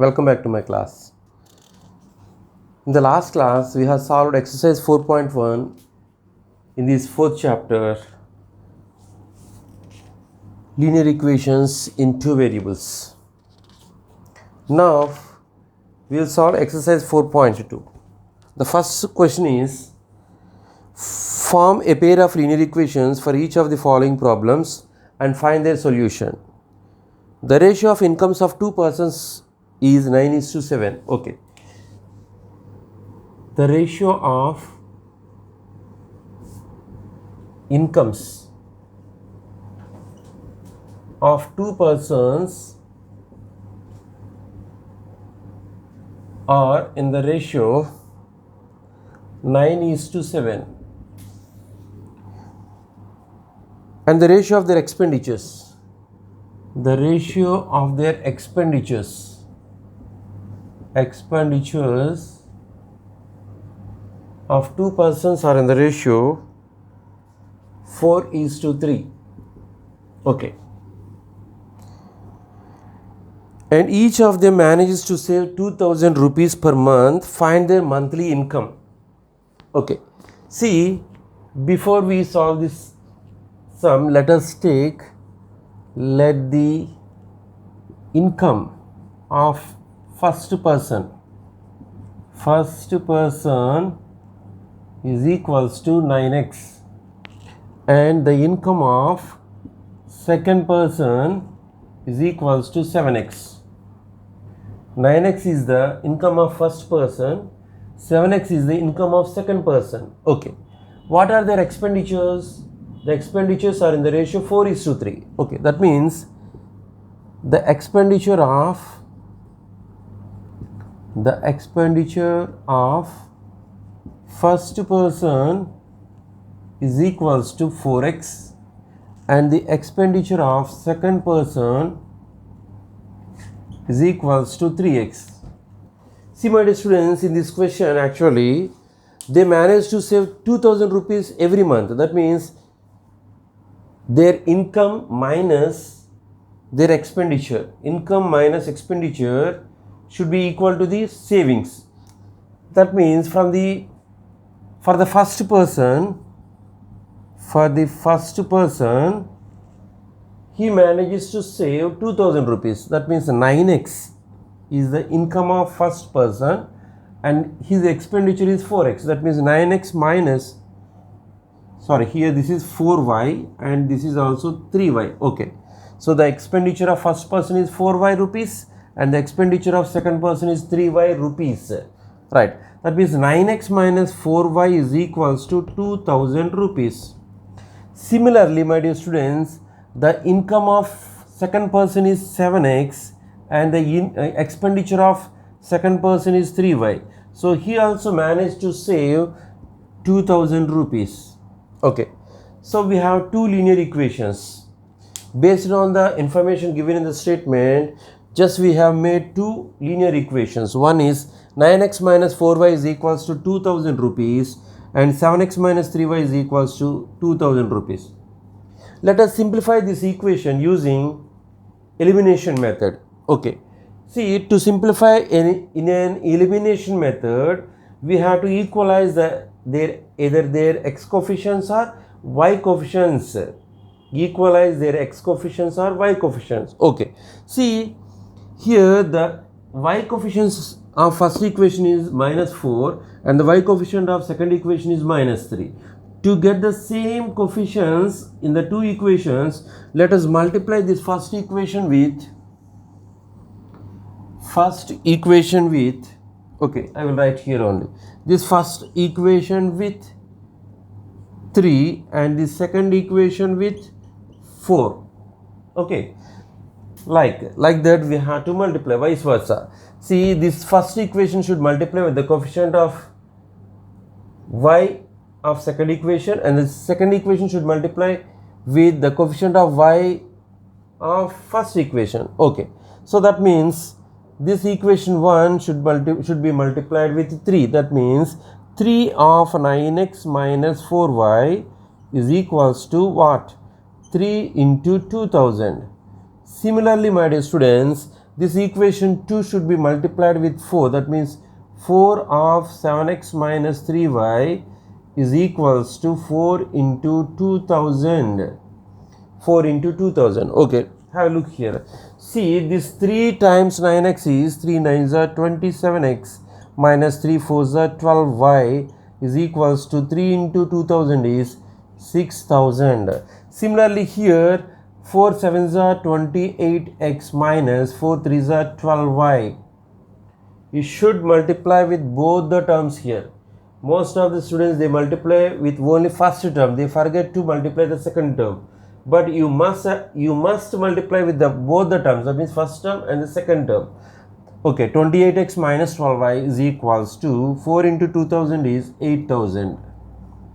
Welcome back to my class. In the last class, we have solved exercise 4.1 in this fourth chapter, linear equations in two variables. Now, we will solve exercise 4.2. The first question is, form a pair of linear equations for each of the following problems and find their solution. The ratio of incomes of two persons is 9:7. Okay. The ratio of incomes of two persons are in the ratio 9:7, and the ratio of their expenditures. The ratio of their expenditures of two persons are in the ratio 4:3. Okay. And each of them manages to save 2,000 rupees per month. Find their monthly income. Okay. See, before we solve this sum, let the income of first person is equals to 9x, and the income of second person is equals to 7x. 9x is the income of first person, 7x is the income of second person. Okay. What are their expenditures? The expenditures are in the ratio 4:3. Okay, that means the expenditure of first person is equals to 4x, and the expenditure of second person is equals to 3x. See, my dear students, in this question actually they managed to save 2,000 rupees every month. That means their income minus their expenditure. Income minus expenditure should be equal to the savings. That means for the first person, he manages to save 2,000 rupees. That means 9x is the income of first person and his expenditure is 4x. That means 9x minus, here this is 4y and this is also 3y. Okay. So the expenditure of first person is 4y rupees and the expenditure of second person is 3y rupees. Right. That means 9x minus 4y is equals to 2,000 rupees. Similarly, my dear students, the income of second person is 7x and the expenditure of second person is 3y. So he also managed to save 2,000 rupees. Okay. So we have two linear equations. Based on the information given in the statement, just we have made two linear equations. One is 9x minus 4y is equals to 2,000 rupees and 7x minus 3y is equals to 2,000 rupees. Let us simplify this equation using elimination method. Okay. See, to simplify in an elimination method, we have to equalize either their x coefficients or y coefficients. Equalize their x coefficients or y coefficients. Okay. See, here the y coefficients of first equation is -4 and the y coefficient of second equation is -3. To get the same coefficients in the two equations, let us multiply this first equation with okay, I will write here only. This first equation with 3 and the second equation with 4. Okay. Like that we have to multiply, vice versa. See, this first equation should multiply with the coefficient of y of second equation and the second equation should multiply with the coefficient of y of first equation. Okay. So that means this equation 1 should be multiplied with 3. That means 3 of 9x minus 4y is equals to what? 3 into 2000. Similarly, my dear students, this equation 2 should be multiplied with 4. That means 4 of 7x minus 3y is equals to 4 into 2000. 4 into 2000. Okay, have a look here. See, this 3 times 9x is 3 9s are 27x minus 3 4s are 12y is equals to 3 into 2000 is 6000. Similarly here 4 7s are 28x minus 4 3s are 12y. You should multiply with both the terms here. Most of the students, they multiply with only first term, they forget to multiply the second term. But you must multiply with both the terms, that means first term and the second term. Okay, 28x minus 12y is equals to 4 into 2000 is 8000.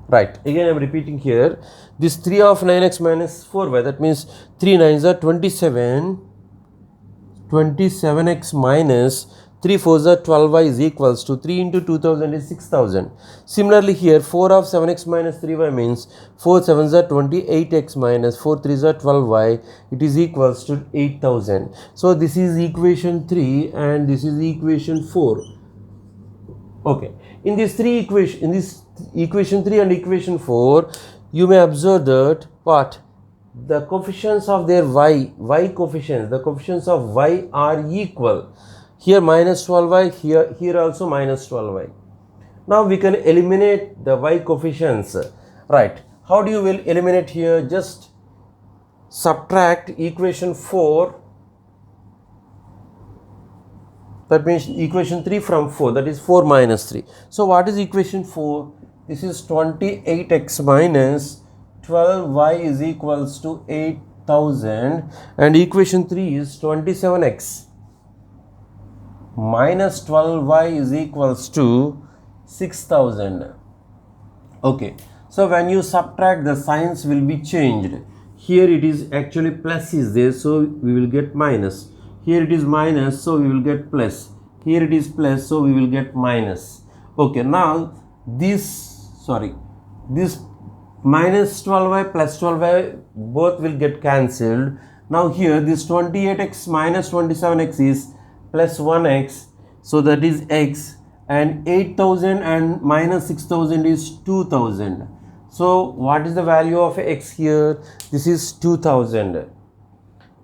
Right, again I am repeating here, this 3 of 9x minus 4y, that means 3 9s are 27x minus 3 4s are 12y is equals to 3 into 2000 is 6000. Similarly here 4 of 7x minus 3y means 4 7s are 28x minus 4 3s are 12y, it is equals to 8000. So this is equation 3 and this is equation 4. Okay, in this equation 3 and equation 4, you may observe that what? The coefficients of their y coefficients, the coefficients of y are equal. Here minus 12y, here also minus 12y. Now we can eliminate the y coefficients. Right, how do you will eliminate here? Just subtract equation 4, that means equation 3 from 4, that is 4 minus 3. So what is equation 4? This is 28x minus 12y is equals to 8000, and equation 3 is 27x minus 12y is equals to 6000. Okay, so when you subtract, the signs will be changed. Here it is actually plus is there, so we will get minus. Here it is minus, so we will get plus. Here it is plus, so we will get minus. Okay, now this minus 12y plus 12y both will get cancelled. Now here this 28x minus 27x is plus 1x, so that is x, and 8000 and minus 6000 is 2000. So what is the value of x here? This is 2000.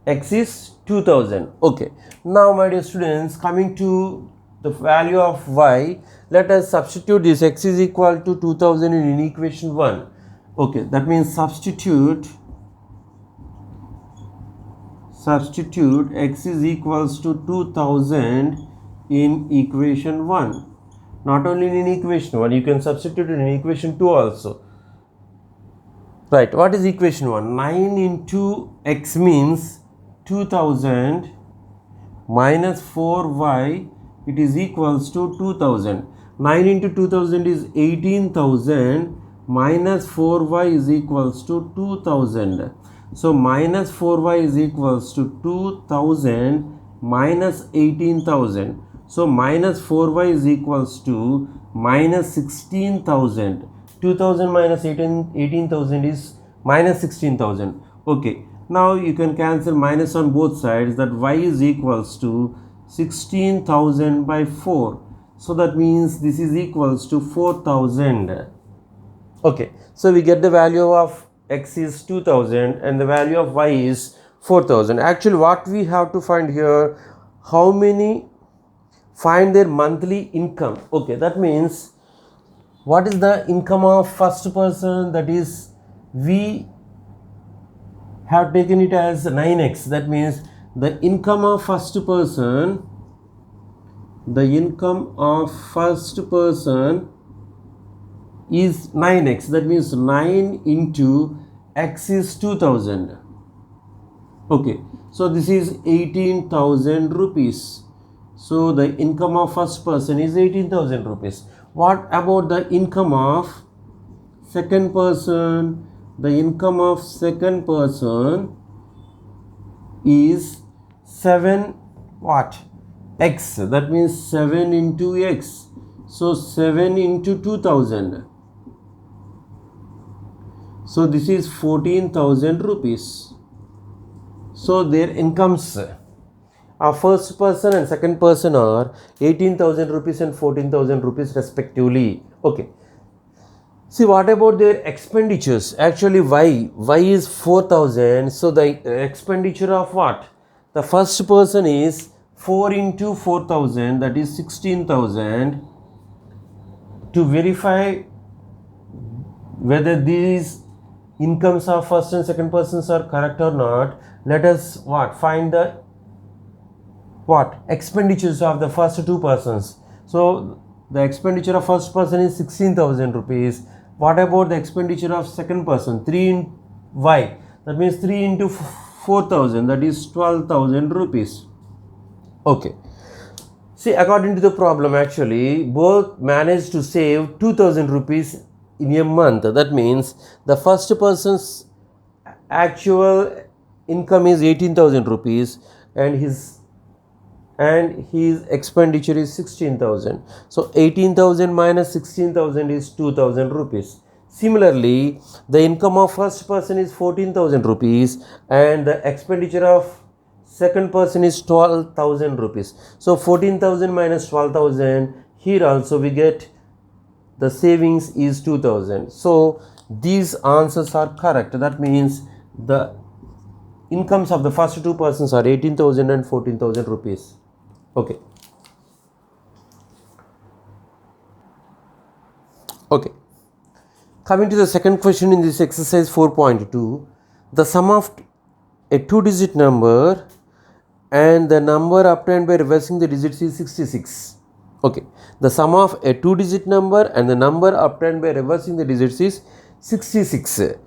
X is 2000. Okay, now my dear students, coming to the value of y, let us substitute this. X is equal to 2000 in equation 1. Okay, that means substitute x is equals to 2000 in equation 1. Not only in equation 1, you can substitute it in equation 2 also. Right, what is equation 1? 9 into x means 2000 minus 4y, it is equals to 2000. 9 into 2000 is 18,000 minus 4y is equals to 2000. So minus 4y is equals to 2000 minus 18,000. So minus 4y is equals to minus 16,000. 2000 minus 18,000 is minus 16,000. Okay, now you can cancel minus on both sides, that y is equals to 16,000 by 4. So that means this is equals to 4,000. Okay, so we get the value of x is 2000 and the value of y is 4000. Actually what we have to find here, how many, find their monthly income. Okay, that means what is the income of first person? That is, we have taken it as 9x. That means the income of first person, is 9x. That means 9 into x is 2000. Okay, so this is 18,000 rupees. So the income of first person is 18,000 rupees. What about the income of second person? The income of second person is 7 what? X. That means 7 into x. So 7 into 2000. So this is 14,000 rupees. So their incomes Our first person and second person are 18,000 rupees and 14,000 rupees respectively. Okay. See, what about their expenditures? Actually, y is 4,000. So the expenditure of what? The first person is 4 into 4,000, that is 16,000. To verify whether these incomes of first and second persons are correct or not, let us what? Find the what? Expenditures of the first two persons. So the expenditure of first person is 16,000 rupees. What about the expenditure of second person? 3 in y. That means 3 into 4,000, that is 12,000 rupees. Okay. See, according to the problem, actually, both managed to save 2,000 rupees in a month. That means the first person's actual income is 18,000 rupees and his expenditure is 16,000. So 18,000 minus 16,000 is 2,000 rupees. Similarly, the income of first person is 14,000 rupees and the expenditure of second person is 12,000 rupees. So 14,000 minus 12,000, here also we get the savings is 2,000. So these answers are correct. That means the incomes of the first two persons are 18,000 and 14,000 rupees. Okay. Okay. Coming to the second question in this exercise 4.2, the sum of a two-digit number and the number obtained by reversing the digits is 66. Okay. The sum of a two-digit number and the number obtained by reversing the digits is 66.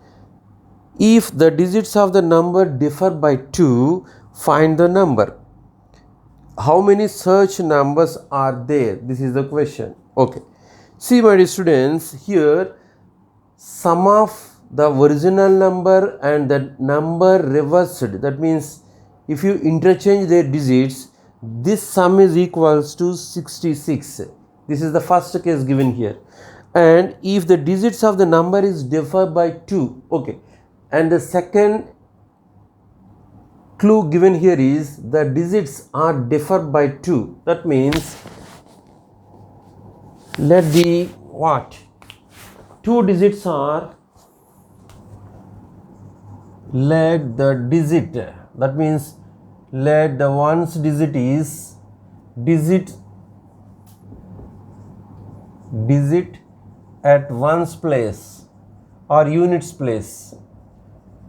If the digits of the number differ by 2, find the number. How many such numbers are there? This is the question. Okay. See, my dear students, here sum of the original number and the number reversed, that means if you interchange their digits, this sum is equals to 66. This is the first case given here. And if the digits of the number is differ by 2, okay, and the second clue given here is the digits are differ by 2. That means let the what? Two digits are, let the digit, that means let the one's digit is digit at one's place or units place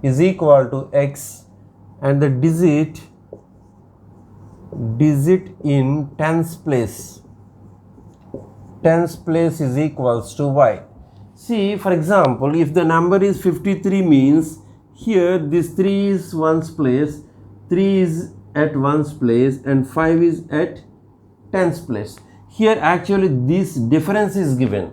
is equal to x, and the digit in tens place is equals to y. See, for example, if the number is 53 means here this 3 is one's place, 3 is at one's place and 5 is at tens place. Here actually this difference is given.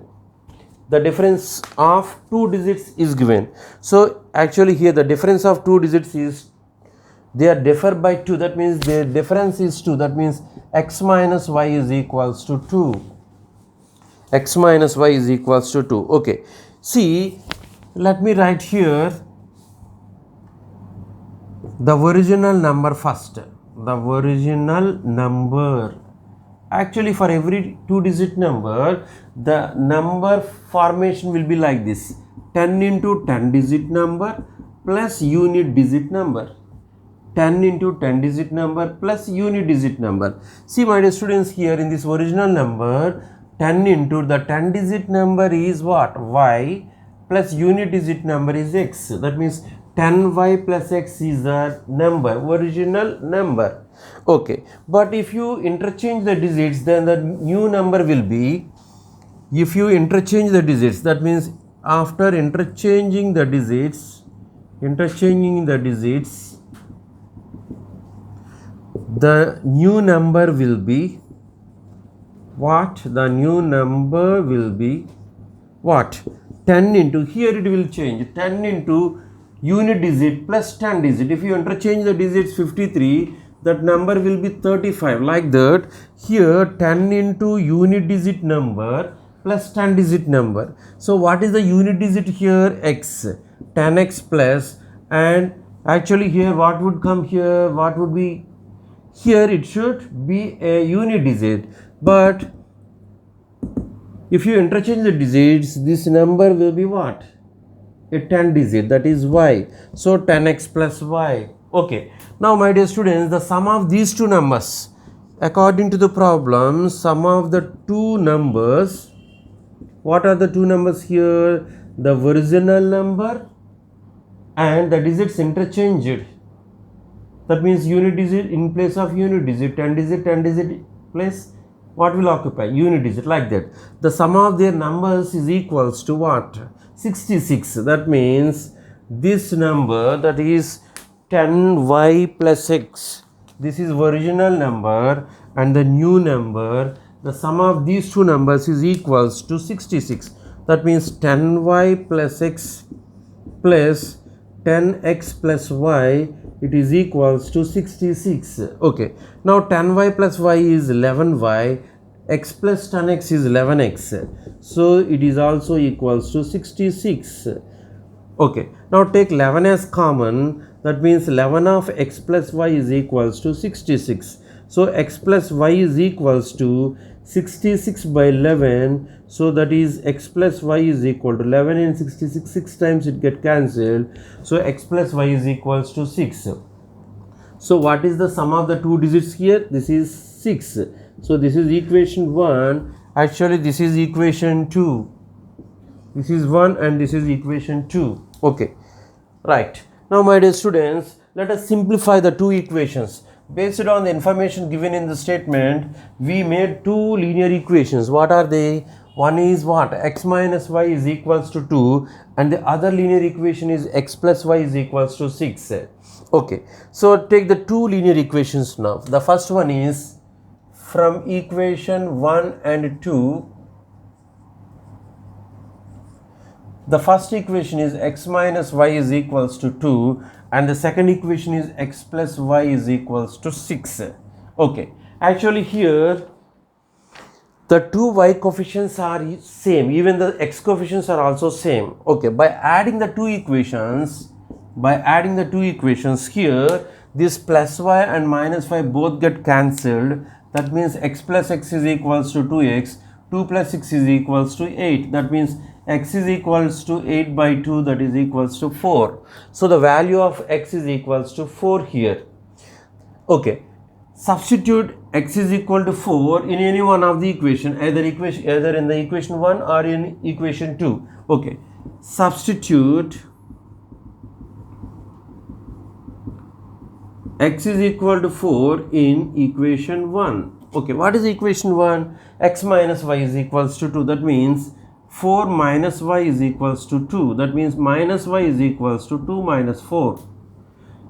The difference of two digits is given. So actually here the difference of two digits is, they are differ by 2, that means their difference is 2, that means x minus y is equals to 2. X minus y is equals to 2. Okay. See, let me write here the original number first. The original number. Actually, for every two-digit number, the number formation will be like this: 10 into 10-digit number plus unit digit number. 10 into 10-digit number plus unit digit number. See, my dear students, here in this original number, 10 into the 10-digit number is what? Y, plus unit digit number is x. That means 10y plus x is the number, original number. Okay. But if you interchange the digits, then the new number will be, if you interchange the digits, that means after interchanging the digits, the new number will be what? The new number will be what? 10 into, here it will change, 10 into unit digit plus 10 digit. If you interchange the digits 53, that number will be 35. Like that, here 10 into unit digit number plus 10 digit number. So what is the unit digit here? X. 10x plus, and actually here what would come here? What would be here it should be a unit digit, but if you interchange the digits, this number will be what? A 10 digit, that is y. So 10x plus y. Okay. Now my dear students, the sum of these two numbers, according to the problem, sum of the two numbers, what are the two numbers here? The original number and the digits interchanged. That means unit digit in place of unit digit, 10 digit place, what will occupy? Unit digit, like that. The sum of their numbers is equals to what? 66. That means this number, that is 10y plus x, this is original number and the new number, the sum of these two numbers is equals to 66. That means 10y plus x plus 10x plus y, it is equals to 66. Okay, now 10y plus y is 11y, x plus 10x is 11x, so it is also equals to 66. Okay, now take 11 as common, that means 11 of x plus y is equals to 66. So x plus y is equals to 66 by 11, so that is x plus y is equal to 11 and 66, 6 times it get cancelled, so x plus y is equals to 6. So what is the sum of the two digits here? This is 6. So this is equation 1, actually this is equation 2. This is 1 and this is equation 2. Okay, right. Now my dear students, let us simplify the two equations. Based on the information given in the statement, we made two linear equations. What are they? One is what? X minus y is equals to 2 and the other linear equation is x plus y is equals to 6. Okay, so take the two linear equations now. The first one is from equation 1 and 2. The first equation is x minus y is equals to 2 and the second equation is x plus y is equals to 6. Okay, actually here the two y coefficients are same, even the x coefficients are also same. Okay, by adding the two equations, here this plus y and minus y both get cancelled. That means x plus x is equals to 2x, 2 plus 6 is equals to 8. That means x is equals to 8 by 2, that is equals to 4. So the value of x is equals to 4 here. Okay, substitute x is equal to 4 in any one of the equation, either in the equation 1 or in equation 2. Okay, substitute x is equal to 4 in equation 1. Okay, what is equation 1? X minus y is equals to 2. That means 4 minus y is equals to 2. That means minus y is equals to 2 minus 4.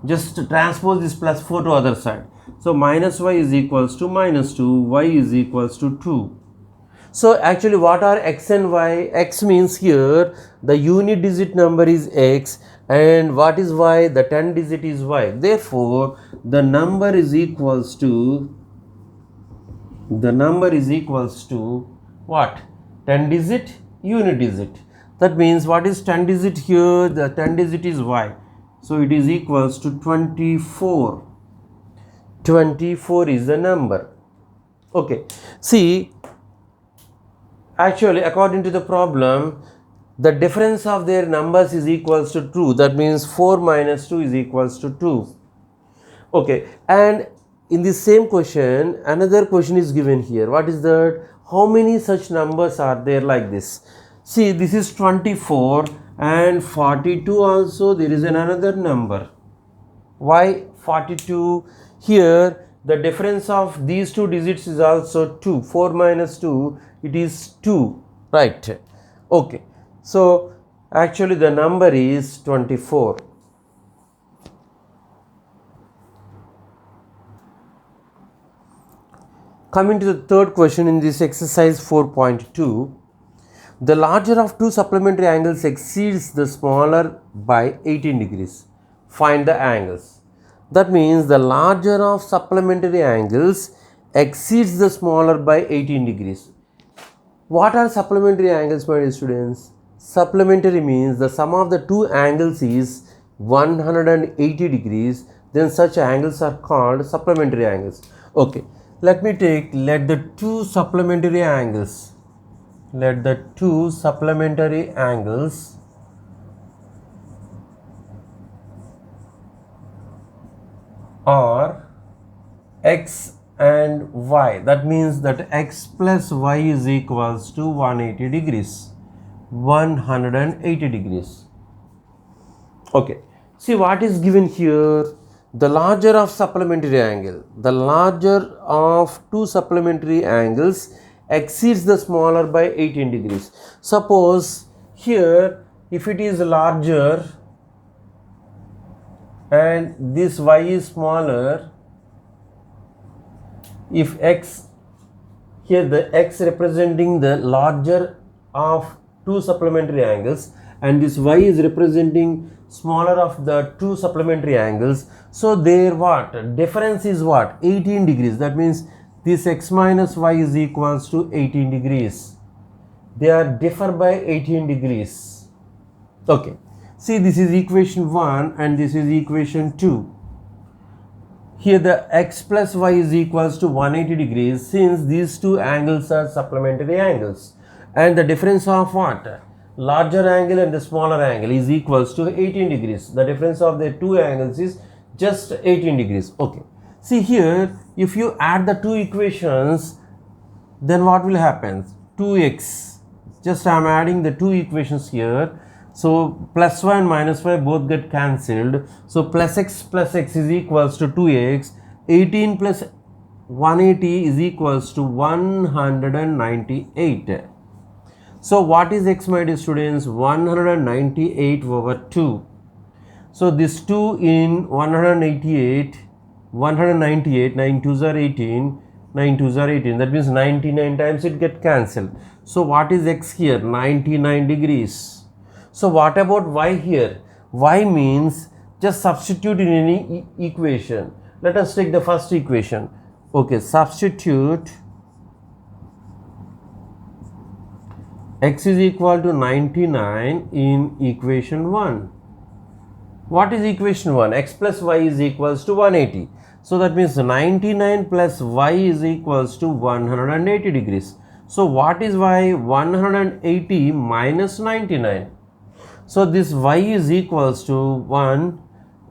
Just transpose this plus 4 to other side. So minus y is equals to minus 2, y is equals to 2. So actually what are x and y? X means here the unit digit number is x and what is y? The 10 digit is y. Therefore the number is equals to what? 10 digit, unit digit. That means what is 10 digit here? The 10 digit is y. So it is equals to 24. 24 is the number. Okay, see, actually according to the problem, the difference of their numbers is equals to 2. That means 4 minus 2 is equals to 2. Okay, and in the same question, another question is given here. What is that? How many such numbers are there like this? See, this is 24 and 42 also. There is another number. Why 42? Here the difference of these two digits is also 2. 4 minus 2, it is 2, right? Okay, so actually the number is 24. Coming to the third question in this exercise 4.2, the larger of two supplementary angles exceeds the smaller by 18 degrees. Find the angles. That means the larger of supplementary angles exceeds the smaller by 18 degrees. What are supplementary angles, my dear students? Supplementary means the sum of the two angles is 180 degrees. then such angles are called supplementary angles. Okay, let the two supplementary angles, are x and y. That means that x plus y is equals to 180 degrees. 180 degrees. Okay. See what is given here. The larger of supplementary angle, the larger of two supplementary angles exceeds the smaller by 18 degrees. Suppose here if it is larger and this y is smaller, if x, here the x representing the larger of two supplementary angles and this y is representing smaller of the two supplementary angles, so their what difference is what 18 degrees. That means this x minus y is equals to 18 degrees. They are differ by 18 degrees. Okay, see this is equation 1 and this is equation 2. Here the x plus y is equals to 180 degrees since these two angles are supplementary angles, and the difference of what larger angle and the smaller angle is equals to 18 degrees. The difference of the two angles is just 18 degrees. Okay, see here if you add the two equations, then what will happen? 2x, just I am adding the two equations here. So plus y and minus y both get cancelled. So plus x is equals to 2x. 18 plus 180 is equals to 198. So what is x, my dear students? 198 over 2. So this 2 in 198, 9 2s are 18, 9 2s are 18. That means 99 times it get cancelled. So what is x here? 99 degrees. So what about y here? Y means just substitute in any equation. Let us take the first equation. Okay, substitute x is equal to 99 in equation 1. What is equation 1? X plus y is equals to 180. So that means 99 plus y is equals to 180 degrees. So what is y? 180 minus 99. So this y is equals to 1.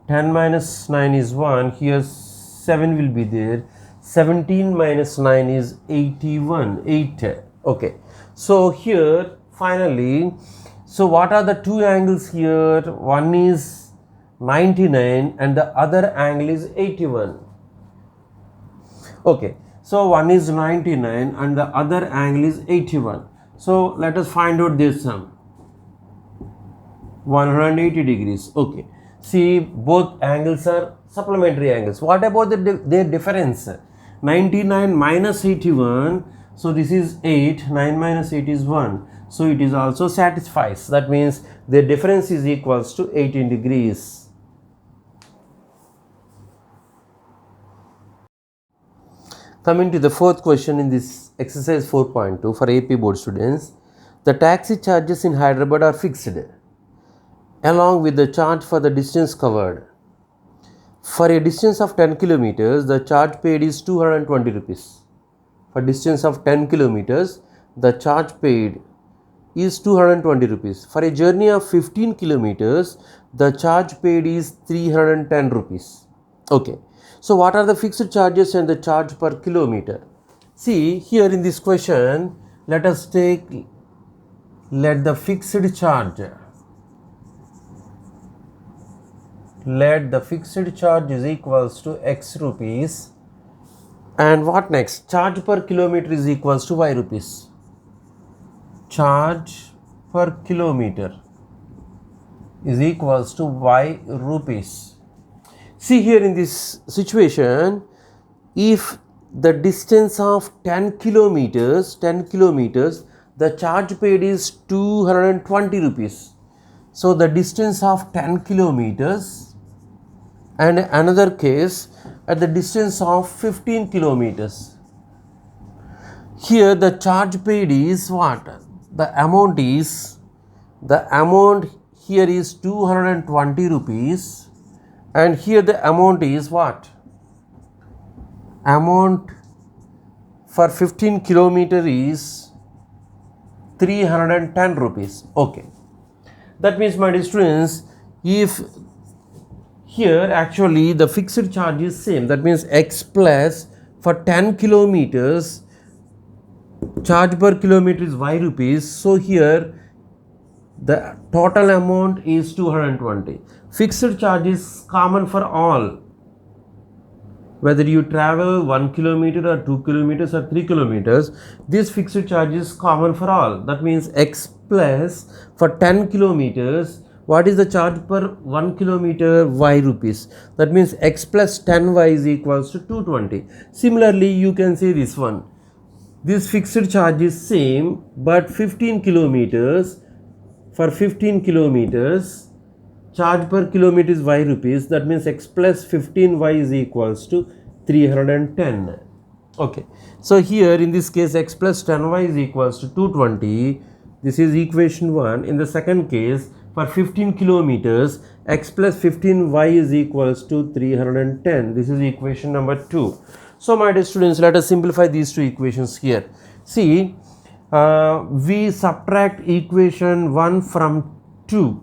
10 minus 9 is 1. Here 7 will be there. 17 minus 9 is 81. 8. Okay. So here finally, so what are the two angles here? One is 99 and the other angle is 81. Okay, so one is 99 and the other angle is 81. So let us find out this sum. 180 degrees. Okay, see both angles are supplementary angles. What about their difference? 99 minus 81. So this is 8, 9 minus 8 is 1. So it is also satisfies. That means the difference is equals to 18 degrees. Coming to the fourth question in this exercise 4.2 for AP board students. The taxi charges in Hyderabad are fixed along with the charge for the distance covered. For a distance of 10 kilometers, the charge paid is 220 rupees. For distance of 10 kilometers, the charge paid is 220 rupees. For a journey of 15 kilometers, the charge paid is 310 rupees. Okay. So what are the fixed charges and the charge per kilometer? See here in this question, let the fixed charge is equals to x rupees. And what next? Charge per kilometer is equals to y rupees. Charge per kilometer is equals to y rupees. See here in this situation, if the distance of 10 kilometers, the charge paid is 220 rupees. So the distance of 10 kilometers, and another case at the distance of 15 kilometers. Here the charge paid is what? The amount here is 220 rupees and here the amount is what? Amount for 15 kilometer is 310 rupees. Okay, that means, my dear students, if here actually the fixed charge is same, that means x plus for 10 kilometers charge per kilometer is y rupees. So here the total amount is 220. Fixed charge is common for all, whether you travel 1 kilometer or 2 kilometers or 3 kilometers. This fixed charge is common for all. That means x plus for 10 kilometers, what is the charge per 1 kilometer? Y rupees. That means x plus 10y is equals to 220. Similarly, you can say this one. This fixed charge is same, but 15 kilometers, for 15 kilometers charge per kilometer is y rupees. That means x plus 15y is equals to 310. Okay, so here in this case x plus 10y is equals to 220. This is equation 1. In the second case, for 15 kilometers x plus 15y is equals to 310. This is equation number 2. So my dear students, let us simplify these two equations here. See, we subtract equation 1 from 2.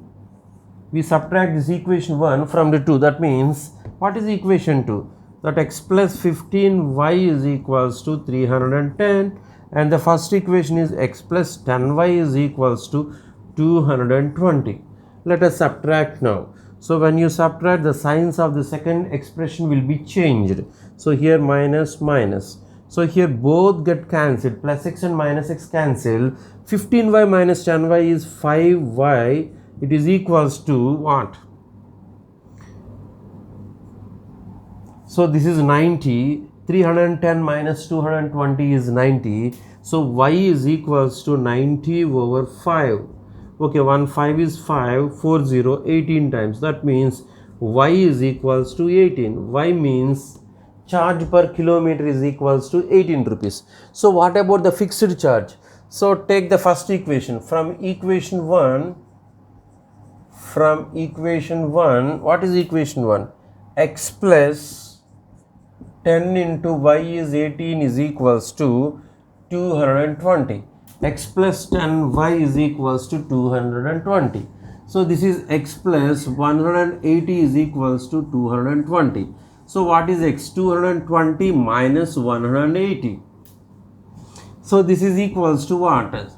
We subtract this equation 1 from the 2. That means, what is equation 2? That x plus 15y is equals to 310, and the first equation is x plus 10y is equals to 220. Let us subtract now. So when you subtract, the signs of the second expression will be changed. So here minus minus. So here both get cancelled, plus x and minus x cancel. 15y minus 10y is 5y. It is equals to what? So this is 90. 310 minus 220 is 90. So y is equals to 90 over 5. Okay, 1 5 is 5, 4 0, 18 times. That means y is equals to 18. Y means charge per kilometer is equals to 18 rupees. So what about the fixed charge? So take the first equation. From equation 1, what is equation 1? X plus 10 into y is 18 is equals to 220. X plus 10 y is equals to 220. So this is x plus 180 is equals to 220. So what is x? 220 minus 180. So this is equals to what?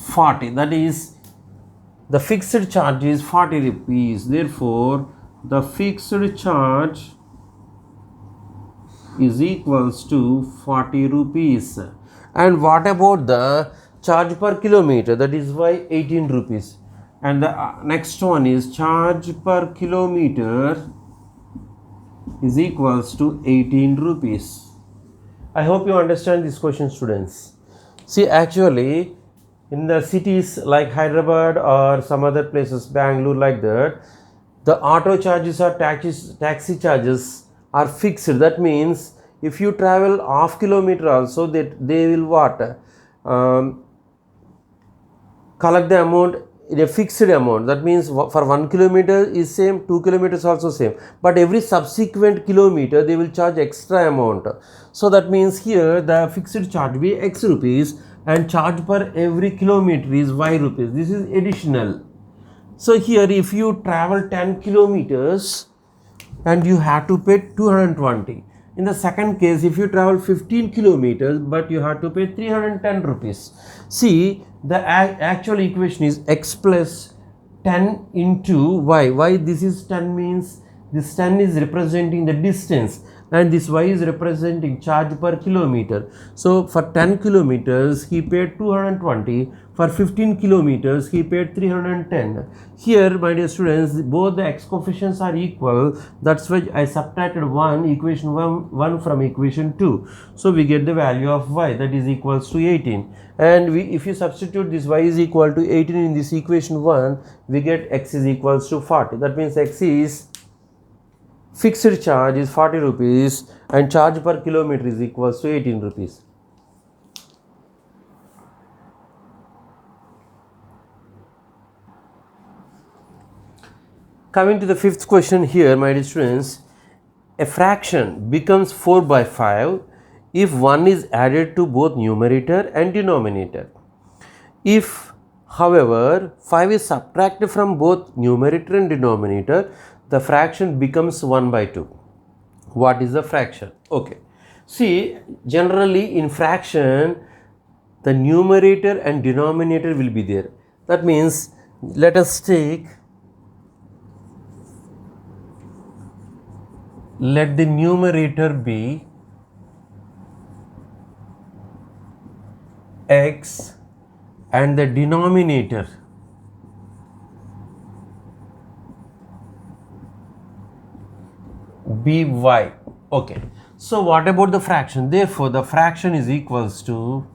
40. That is, the fixed charge is 40 rupees. Therefore, the fixed charge is equals to 40 rupees. And what about the charge per kilometer? That is why 18 rupees. And the next one is charge per kilometer is equals to 18 rupees. I hope you understand this question, students. See, actually, in the cities like Hyderabad or some other places, Bangalore, like that, the auto charges or taxi charges are fixed. That means if you travel half kilometer also, that they will what? Collect the amount in a fixed amount. That means for 1 kilometer is same, 2 kilometers also same, but every subsequent kilometer they will charge extra amount. So that means here the fixed charge will be x rupees and charge per every kilometer is y rupees. This is additional. So here if you travel 10 kilometers and you have to pay 220. In the second case, if you travel 15 kilometers but you have to pay 310 rupees. See, the actual equation is x plus 10 into y. Why this is 10 means this 10 is representing the distance and this y is representing charge per kilometer. So for 10 kilometers he paid 220, for 15 kilometers he paid 310. Here, my dear students, both the x coefficients are equal. That's why I subtracted equation 1 from equation 2. So we get the value of y, that is equals to 18. And if you substitute this y is equal to 18 in this equation 1, we get x is equals to 40. That means x is fixed charge is 40 rupees and charge per kilometer is equals to 18 rupees. Coming to the fifth question here, my dear students, a fraction becomes 4 by 5 if 1 is added to both numerator and denominator. If, however, 5 is subtracted from both numerator and denominator, the fraction becomes 1 by 2. What is the fraction? Okay. See, generally in fraction, the numerator and denominator will be there. That means, let us take, let the numerator be x and the denominator be y. Okay. So what about the fraction? Therefore, the fraction is equals to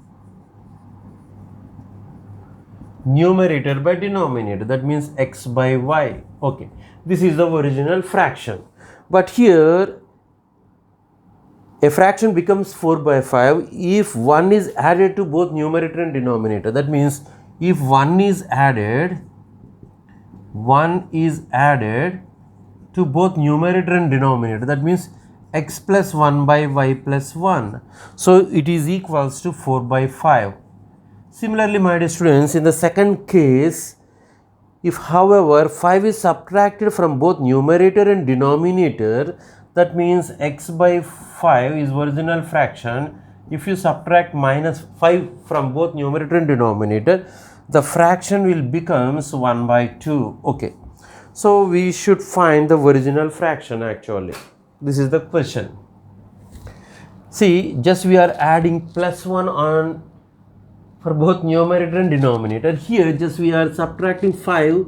numerator by denominator. That means x by y. Okay. This is the original fraction. But here, a fraction becomes 4 by 5 if 1 is added to both numerator and denominator. That means if 1 is added to both numerator and denominator. That means x plus 1 by y plus 1. So it is equals to 4 by 5. Similarly, my dear students, in the second case, if however 5 is subtracted from both numerator and denominator, that means x by 5 is original fraction. If you subtract minus 5 from both numerator and denominator, the fraction will becomes 1 by 2. Okay. So we should find the original fraction actually. This is the question. See, just we are adding plus 1 on for both numerator and denominator. Here just we are subtracting 5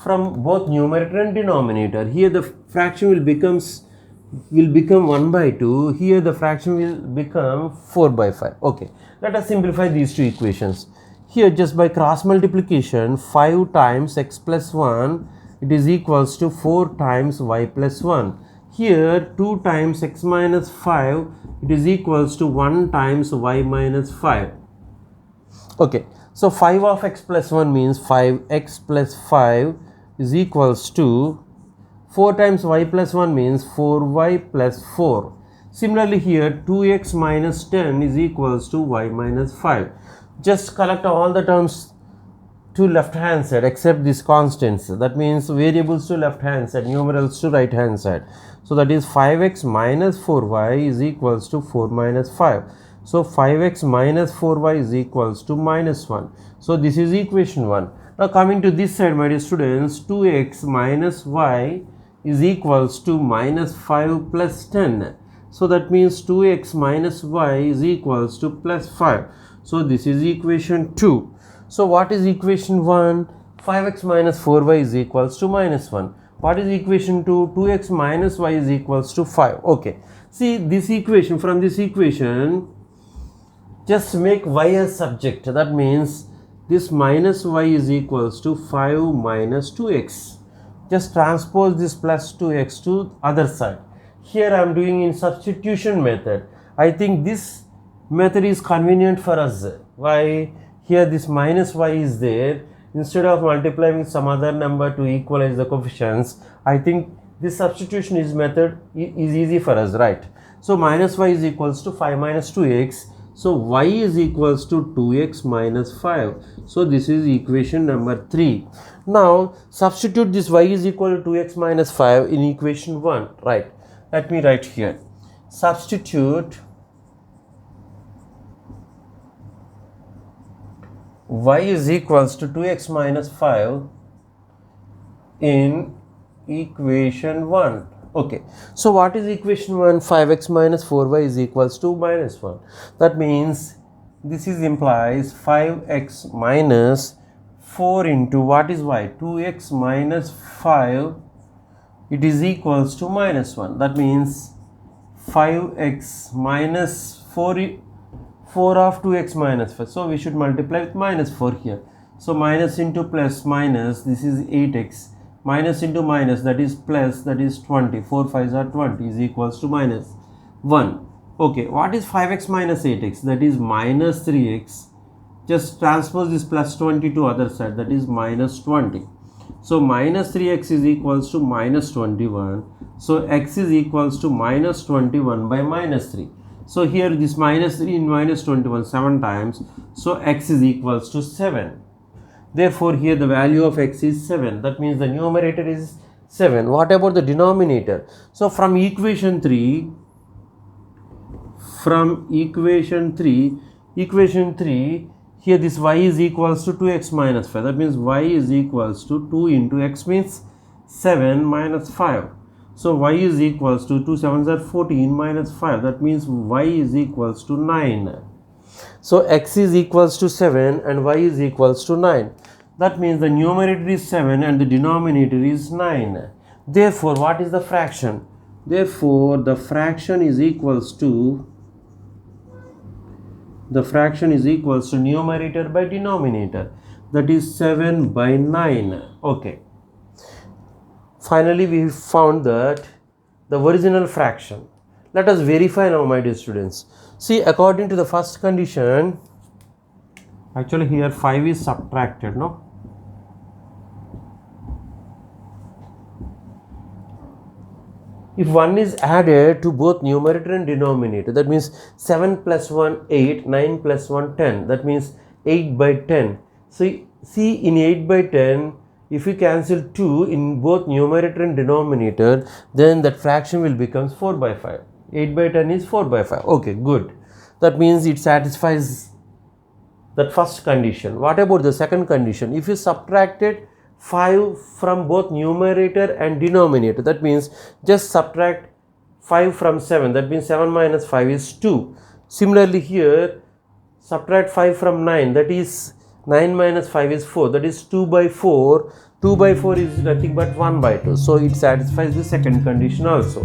from both numerator and denominator. Here the fraction will become 1 by 2. Here the fraction will become 4 by 5. Okay, let us simplify these two equations. Here just by cross multiplication, 5 times x plus 1, it is equals to 4 times y plus 1. Here 2 times x minus 5, it is equals to 1 times y minus 5. Okay, so 5 of x plus 1 means 5x plus 5 is equals to 4 times y plus 1 means 4y plus 4. Similarly here 2x minus 10 is equals to y minus 5. Just collect all the terms to left hand side except these constants. That means variables to left hand side, numerals to right hand side. So that is 5x minus 4y is equals to 4 minus 5. So 5x minus 4y is equals to minus 1. So this is equation 1. Now coming to this side, my dear students, 2x minus y is equals to minus 5 plus 10. So that means 2x minus y is equals to plus 5. So this is equation 2. So what is equation 1? 5x minus 4y is equals to minus 1. What is equation 2? 2x minus y is equals to 5. Okay. See this equation, from this equation, just make y as subject. That means this minus y is equals to 5 minus 2x. Just transpose this plus 2x to other side. Here I am doing in substitution method. I think this method is convenient for us. Why? Here this minus y is there. Instead of multiplying some other number to equalize the coefficients, I think this substitution is method is easy for us, right? So minus y is equals to 5 minus 2x. So y is equals to 2x minus 5. So this is equation number 3. Now substitute this y is equal to 2x minus 5 in equation 1, right? Let me write here. Substitute y is equals to 2x minus 5 in equation 1. Okay, so what is equation 1? 5x minus 4y is equals to minus 1. That means this is implies 5x minus 4 into what is y? 2x minus 5, it is equals to minus 1. That means 5x minus 4 of 2x minus 5. So we should multiply with minus 4 here. So minus into plus minus, this is 8x. Minus into minus, that is plus, that is 20. 4 5s are 20 is equals to minus 1. Okay, what is 5x minus 8x? That is minus 3x. Just transpose this plus 20 to other side, that is minus 20. So minus 3x is equals to minus 21. So x is equals to minus 21 by minus 3. So here this minus 3 in minus 21 7 times. So x is equals to 7. Therefore here the value of x is 7. That means the numerator is 7. What about the denominator? So from equation 3, here this y is equals to 2x minus 5. That means y is equals to 2 into x means 7 minus 5. So y is equals to 2 7s are 14 minus 5. That means y is equals to 9. So x is equals to 7 and y is equals to 9. That means the numerator is 7 and the denominator is 9. Therefore, what is the fraction? Therefore, the fraction is equals to numerator by denominator. That is 7 by 9. Okay. Finally, we found that the original fraction. Let us verify now, my dear students. See, according to the first condition, actually here 5 is subtracted, no? If 1 is added to both numerator and denominator, that means 7 plus 1, 8, 9 plus 1, 10. That means 8 by 10. So, see in 8 by 10, if we cancel 2 in both numerator and denominator, then that fraction will become 4 by 5. 8 by 10 is 4 by 5. Okay, good. That means it satisfies that first condition. What about the second condition? If you subtracted 5 from both numerator and denominator, that means just subtract 5 from 7. That means 7 minus 5 is 2. Similarly here, subtract 5 from 9. That is 9 minus 5 is 4. That is 2 by 4. 2 by 4 is nothing but 1 by 2. So it satisfies the second condition also.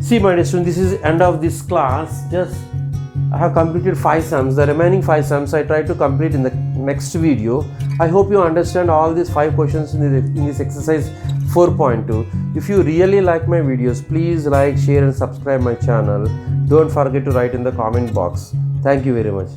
See, my dear students, this is end of this class. Just I have completed 5 sums. The remaining 5 sums I try to complete in the next video. I hope you understand all these 5 questions in this exercise 4.2. If you really like my videos, please like, share and subscribe my channel. Don't forget to write in the comment box. Thank you very much.